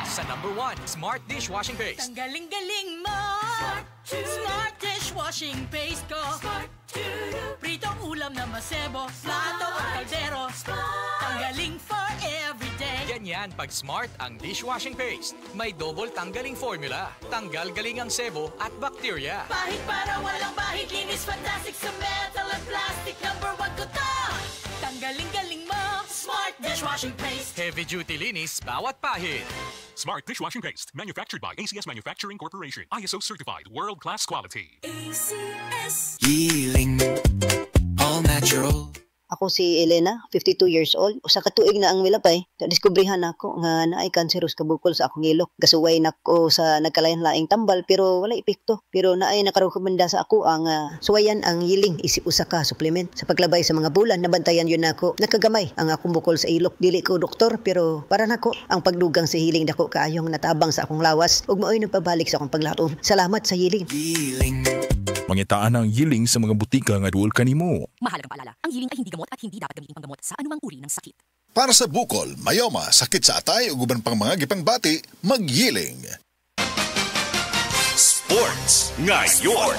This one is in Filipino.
Sa #1, Smart Dishwashing Paste. Tanggaling-galing mo. Smart dishwashing paste ko. Pritong ulam na masebo, plato o kaldero. Tanggaling for everyday. Ganyan pag Smart ang dishwashing paste. May double tanggaling formula. Tanggal galing ang sebo at bacteria. Pahit para walang bahid, linis fantastic sa metal at plastic. #1 ko to. Tanggaling-galing mo. Smart dishwashing paste. Heavy duty linis bawat pahid. Smart Dishwashing Paste, manufactured by ACS Manufacturing Corporation. ISO certified, world-class quality. ACS. Healing, all natural. Ako si Elena, 52 years old. Usa ka tuig na ang milapay. Nadiskubrihan ako nga naay kanseros kabukol sa akong ilok. Gasuway nako sa nagkalain-laing tambal pero wala epekto. Pero naay nakarekomenda sa ako ang suwayan ang yiling isip usa ka supplement. Sa paglabay sa mga bulan, nabantayan yun nako. Nakagamay ang akong bukol sa ilok. Dili ko doktor pero para nako ang pagdugang sa hiling dako kaayong natabang sa akong lawas ug maoy nagpabalik sa akong paglatom. Salamat sa hiling. Healing. Mangitaan ang yiling sa mga butika nga duol kanimo. Mahalagang paalala, ang yiling ay hindi gamot at hindi dapat gamitin panggamot sa anumang uri ng sakit. Para sa bukol, mayoma, sakit sa atay ug uban pang mga gipangbati, magyiling. Sports ngayon.